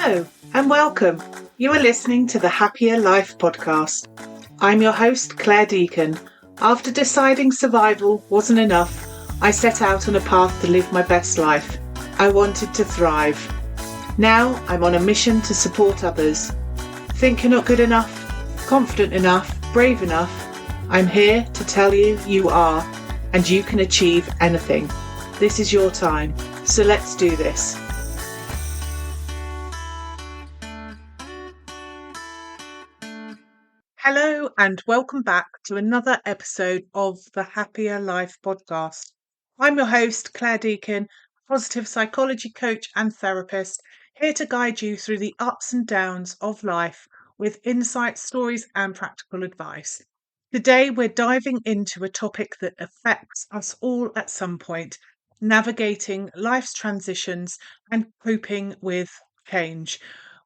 Hello and welcome. You are listening to the Happya Life Podcast. I'm your host, Clare Deacon. After deciding survival wasn't enough, I set out on a path to live my best life. I wanted to thrive. Now I'm on a mission to support others. Think you're not good enough, confident enough, brave enough? I'm here to tell you you are, and you can achieve anything. This is your time, so let's do this. Hello and welcome back to another episode of the Happya Life Podcast. I'm your host, Clare Deacon, positive psychology coach and therapist, here to guide you through the ups and downs of life with insights, stories and practical advice. Today we're diving into a topic that affects us all at some point, navigating life's transitions and coping with change.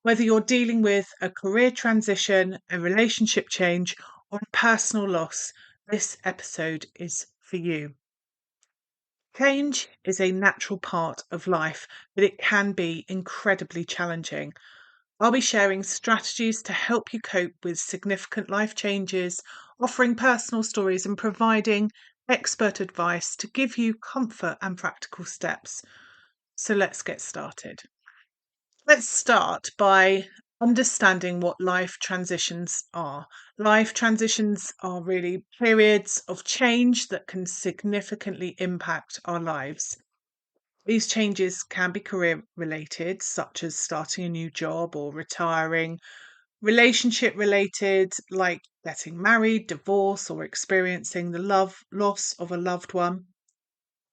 Whether you're dealing with a career transition, a relationship change, or a personal loss, this episode is for you. Change is a natural part of life, but it can be incredibly challenging. I'll be sharing strategies to help you cope with significant life changes, offering personal stories, and providing expert advice to give you comfort and practical steps. So let's get started. Let's start by understanding what life transitions are. Life transitions are really periods of change that can significantly impact our lives. These changes can be career related, such as starting a new job or retiring, relationship related, like getting married, divorce, or experiencing the loss of a loved one.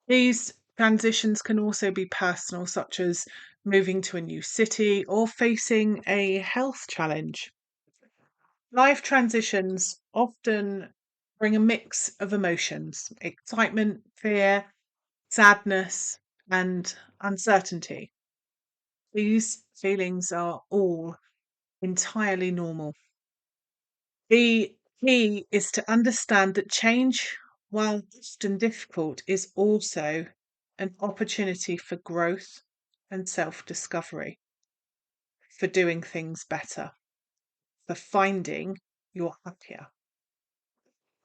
These transitions can also be personal, such as moving to a new city or facing a health challenge. Life transitions often bring a mix of emotions: excitement, fear, sadness, and uncertainty. These feelings are all entirely normal. The key is to understand that change, while often difficult, is also an opportunity for growth and self-discovery, for doing things better, for finding you're happier.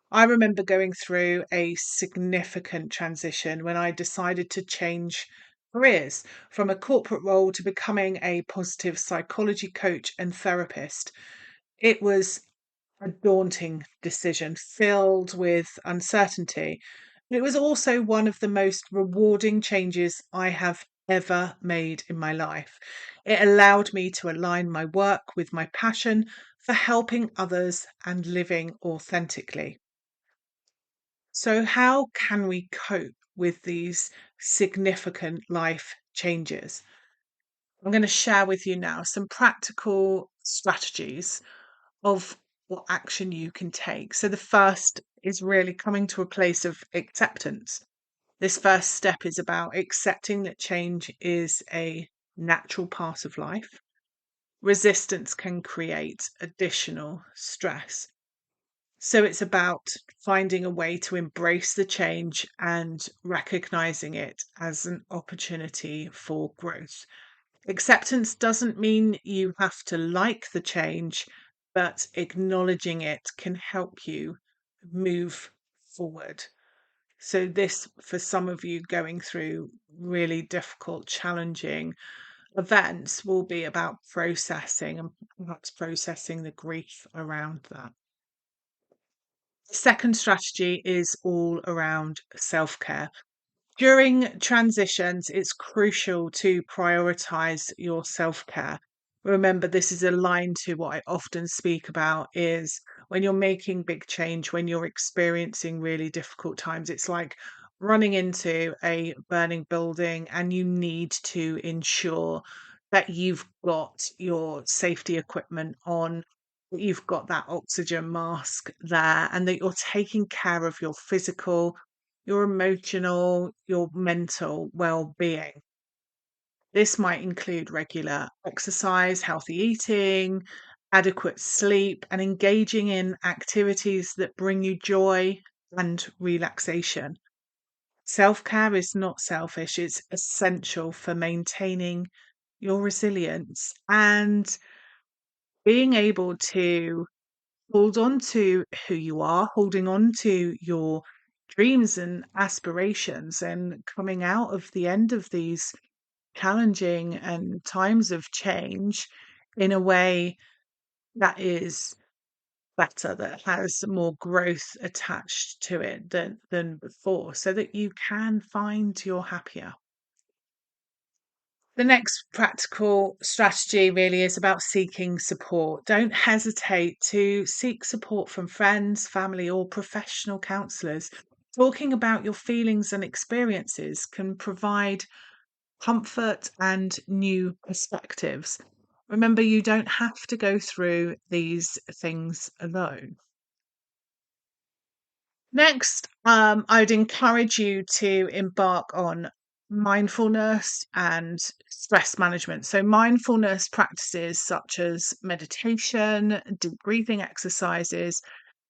I remember going through a significant transition when I decided to change careers from a corporate role to becoming a positive psychology coach and therapist. It was a daunting decision filled with uncertainty. It was also one of the most rewarding changes I have ever made in my life. It allowed me to align my work with my passion for helping others and living authentically. So, how can we cope with these significant life changes? I'm going to share with you now some practical strategies of what action you can take. So, the first is really coming to a place of acceptance. This first step is about accepting that change is a natural part of life. Resistance can create additional stress. So, it's about finding a way to embrace the change and recognizing it as an opportunity for growth. Acceptance doesn't mean you have to like the change, but acknowledging it can help you move forward. So, this, for some of you going through really difficult, challenging events, will be about processing and perhaps processing the grief around that. The second strategy is all around self care. During transitions, it's crucial to prioritize your self-care. Remember, this is aligned to what I often speak about is when you're making big change, when you're experiencing really difficult times, it's like running into a burning building and you need to ensure that you've got your safety equipment on, that you've got that oxygen mask there, and that you're taking care of your physical, your emotional, your mental well-being. This might include regular exercise, healthy eating, adequate sleep, and engaging in activities that bring you joy and relaxation. Self-care is not selfish, it's essential for maintaining your resilience, and being able to hold on to who you are, holding on to your dreams and aspirations, and coming out of the end of these challenging and times of change in a way that is better, that has more growth attached to it than before, so that you can find your happier. The next practical strategy really is about seeking support. Don't hesitate to seek support from friends, family, or professional counselors. Talking about your feelings and experiences can provide comfort and new perspectives. Remember, you don't have to go through these things alone. Next, I'd encourage you to embark on mindfulness and stress management. So, mindfulness practices such as meditation, deep breathing exercises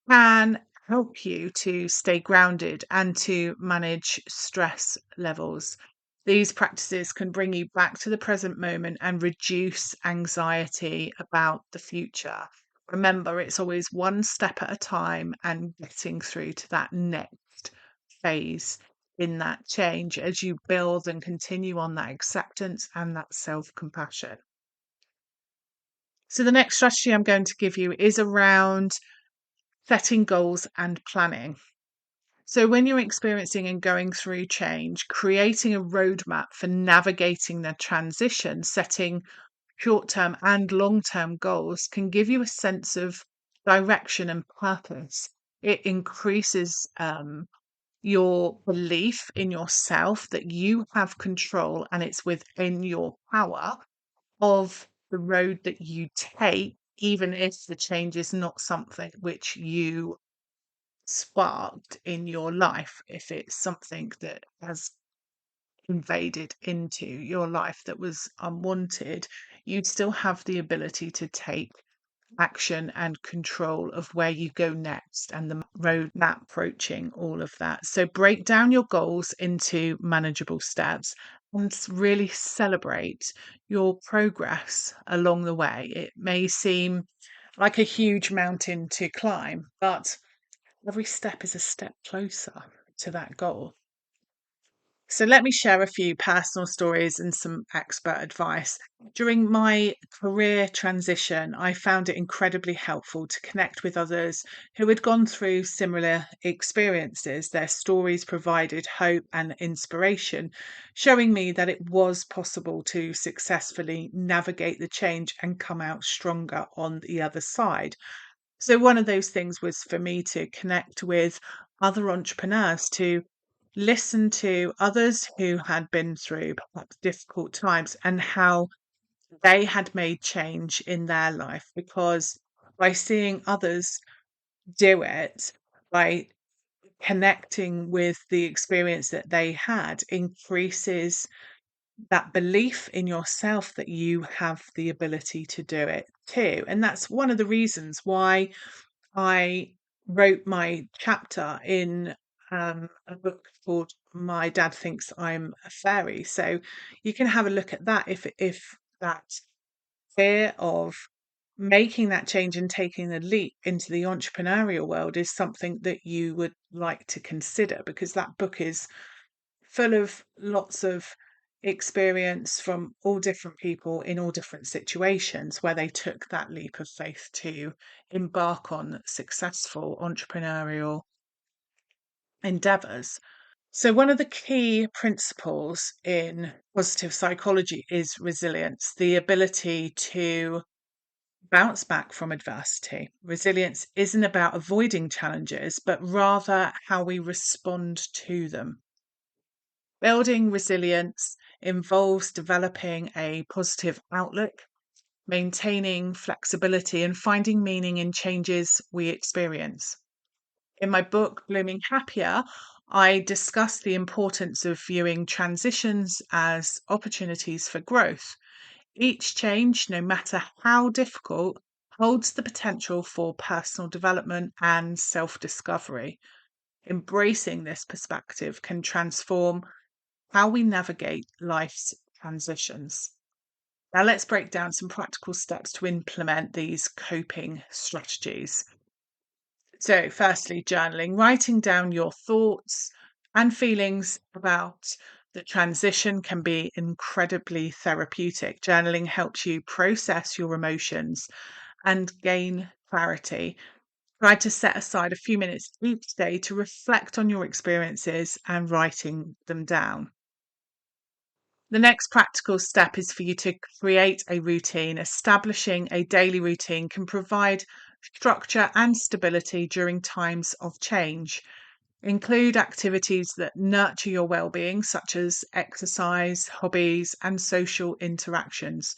can help you to stay grounded and to manage stress levels. These practices can bring you back to the present moment and reduce anxiety about the future. Remember, it's always one step at a time and getting through to that next phase in that change as you build and continue on that acceptance and that self compassion. So, the next strategy I'm going to give you is around setting goals and planning. So, when you're experiencing and going through change, creating a roadmap for navigating the transition, setting short term and long term goals can give you a sense of direction and purpose. It increases your belief in yourself that you have control and it's within your power of the road that you take, even if the change is not something which you sparked in your life. If it's something that has invaded into your life that was unwanted, you still have the ability to take action and control of where you go next and the roadmap approaching all of that. So break down your goals into manageable steps and really celebrate your progress along the way. It may seem like a huge mountain to climb, but every step is a step closer to that goal. So let me share a few personal stories and some expert advice. During my career transition, I found it incredibly helpful to connect with others who had gone through similar experiences. Their stories provided hope and inspiration, showing me that it was possible to successfully navigate the change and come out stronger on the other side. So, one of those things was for me to connect with other entrepreneurs, to listen to others who had been through perhaps difficult times and how they had made change in their life. Because by seeing others do it, by connecting with the experience that they had, increases that belief in yourself that you have the ability to do it too. And that's one of the reasons why I wrote my chapter in a book called My Dad Thinks I'm a Fairy. So you can have a look at that if that fear of making that change and taking the leap into the entrepreneurial world is something that you would like to consider, because that book is full of lots of experience from all different people in all different situations where they took that leap of faith to embark on successful entrepreneurial endeavors. So, one of the key principles in positive psychology is resilience, the ability to bounce back from adversity. Resilience isn't about avoiding challenges, but rather how we respond to them. Building resilience involves developing a positive outlook, maintaining flexibility, and finding meaning in changes we experience. In my book, Blooming Happier, I discuss the importance of viewing transitions as opportunities for growth. Each change, no matter how difficult, holds the potential for personal development and self discovery. Embracing this perspective can transform how we navigate life's transitions. Now, let's break down some practical steps to implement these coping strategies. So, firstly, journaling, writing down your thoughts and feelings about the transition can be incredibly therapeutic. Journaling helps you process your emotions and gain clarity. Try to set aside a few minutes each day to reflect on your experiences and writing them down. The next practical step is for you to create a routine. Establishing a daily routine can provide structure and stability during times of change. Include activities that nurture your well-being, such as exercise, hobbies, and social interactions.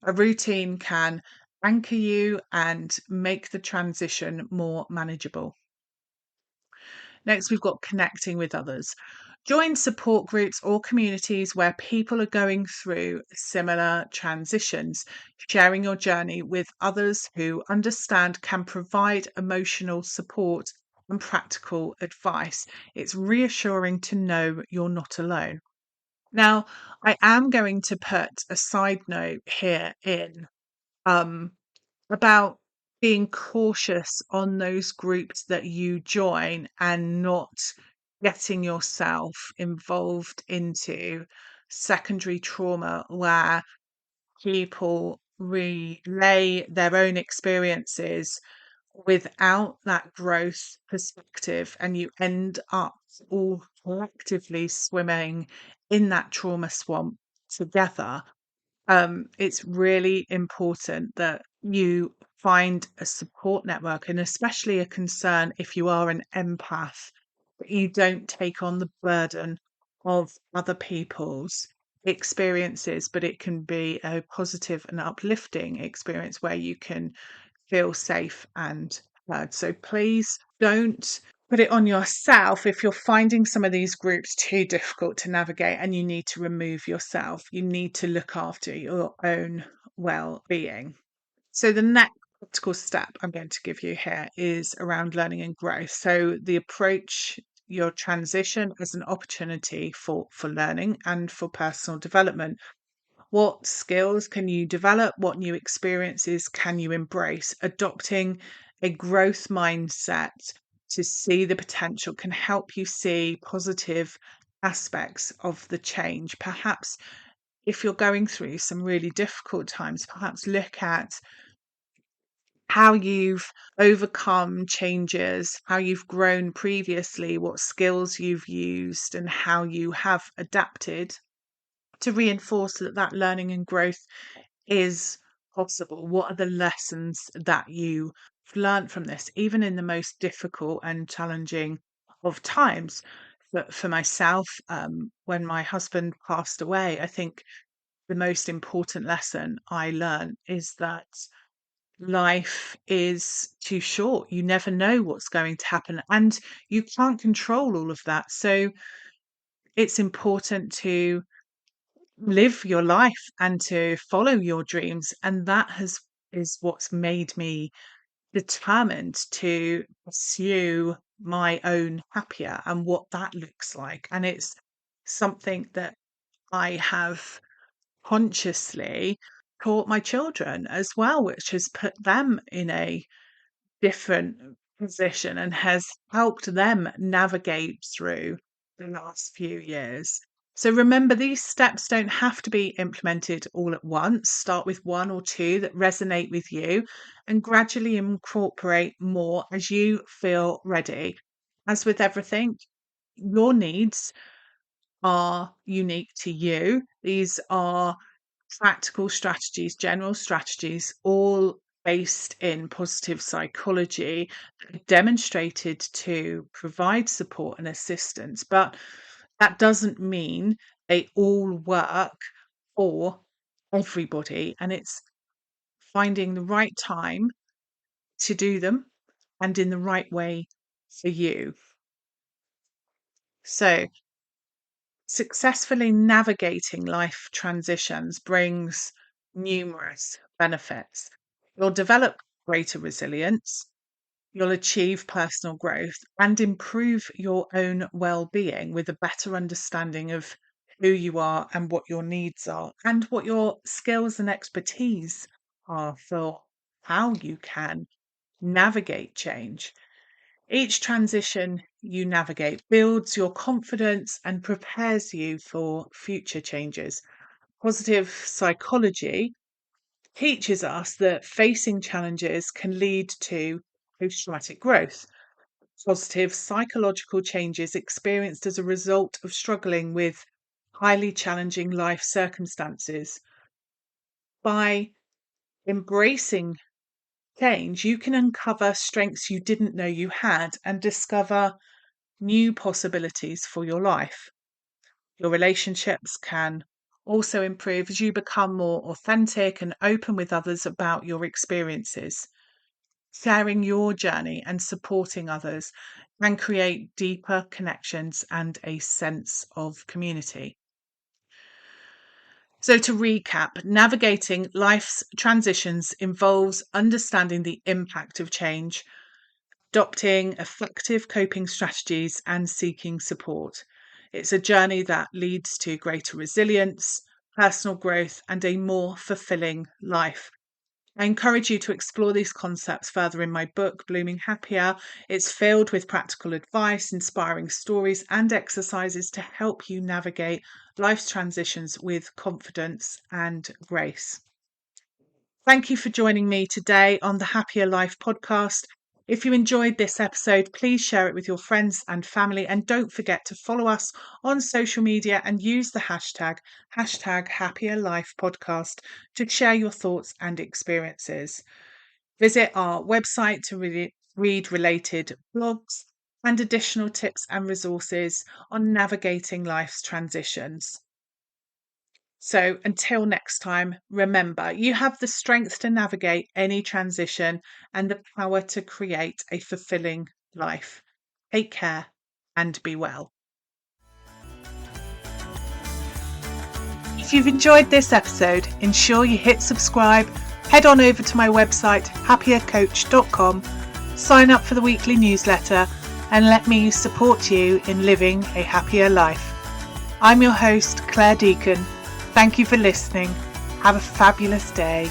A routine can anchor you and make the transition more manageable. Next, we've got connecting with others. Join support groups or communities where people are going through similar transitions. Sharing your journey with others who understand can provide emotional support and practical advice. It's reassuring to know you're not alone. Now, I am going to put a side note here in um, about being cautious on those groups that you join and not getting yourself involved into secondary trauma where people relay their own experiences without that growth perspective, and you end up all collectively swimming in that trauma swamp together. It's really important that you find a support network, and especially a concern if you are an empath, that you don't take on the burden of other people's experiences, but it can be a positive and uplifting experience where you can feel safe and heard. So please don't put it on yourself if you're finding some of these groups too difficult to navigate and you need to remove yourself. You need to look after your own well-being. So the next practical step I'm going to give you here is around learning and growth. So the approach your transition as an opportunity for learning and for personal development. What skills can you develop? What new experiences can you embrace? Adopting a growth mindset to see the potential can help you see positive aspects of the change. Perhaps if you're going through some really difficult times, perhaps look at how you've overcome changes, how you've grown previously, what skills you've used, and how you have adapted to reinforce that learning and growth is possible. What are the lessons that you've learned from this, even in the most difficult and challenging of times? But for myself, when my husband passed away, I think the most important lesson I learned is that life is too short. You never know what's going to happen, and you can't control all of that. So it's important to live your life and to follow your dreams, and that has is what's made me determined to pursue my own happier and what that looks like. And it's something that I have consciously taught my children as well, which has put them in a different position and has helped them navigate through the last few years. So remember, these steps don't have to be implemented all at once. Start with one or two that resonate with you and gradually incorporate more as you feel ready. As with everything, your needs are unique to you. These are practical strategies, general strategies, all based in positive psychology, demonstrated to provide support and assistance. But that doesn't mean they all work for everybody. And it's finding the right time to do them and in the right way for you. So, successfully navigating life transitions brings numerous benefits. You'll develop greater resilience, you'll achieve personal growth, and improve your own well being with a better understanding of who you are and what your needs are, and what your skills and expertise are for how you can navigate change. Each transition you navigate builds your confidence and prepares you for future changes. Positive psychology teaches us that facing challenges can lead to post-traumatic growth. Positive psychological changes experienced as a result of struggling with highly challenging life circumstances. By embracing change, you can uncover strengths you didn't know you had and discover new possibilities for your life. Your relationships can also improve as you become more authentic and open with others about your experiences. Sharing your journey and supporting others can create deeper connections and a sense of community. So, to recap, navigating life's transitions involves understanding the impact of change, adopting effective coping strategies, and seeking support. It's a journey that leads to greater resilience, personal growth, and a more fulfilling life. I encourage you to explore these concepts further in my book, Blooming Happier. It's filled with practical advice, inspiring stories, and exercises to help you navigate life's transitions with confidence and grace. Thank you for joining me today on the Happya Life podcast. If you enjoyed this episode, please share it with your friends and family, and don't forget to follow us on social media and use the hashtag Happya Life Podcast to share your thoughts and experiences. Visit our website to read related blogs and additional tips and resources on navigating life's transitions. So until next time, remember, you have the strength to navigate any transition and the power to create a fulfilling life. Take care and be well. If you've enjoyed this episode, ensure you hit subscribe, head on over to my website, happiercoach.com, sign up for the weekly newsletter, and let me support you in living a happier life. I'm your host, Clare Deacon. Thank you for listening. Have a fabulous day.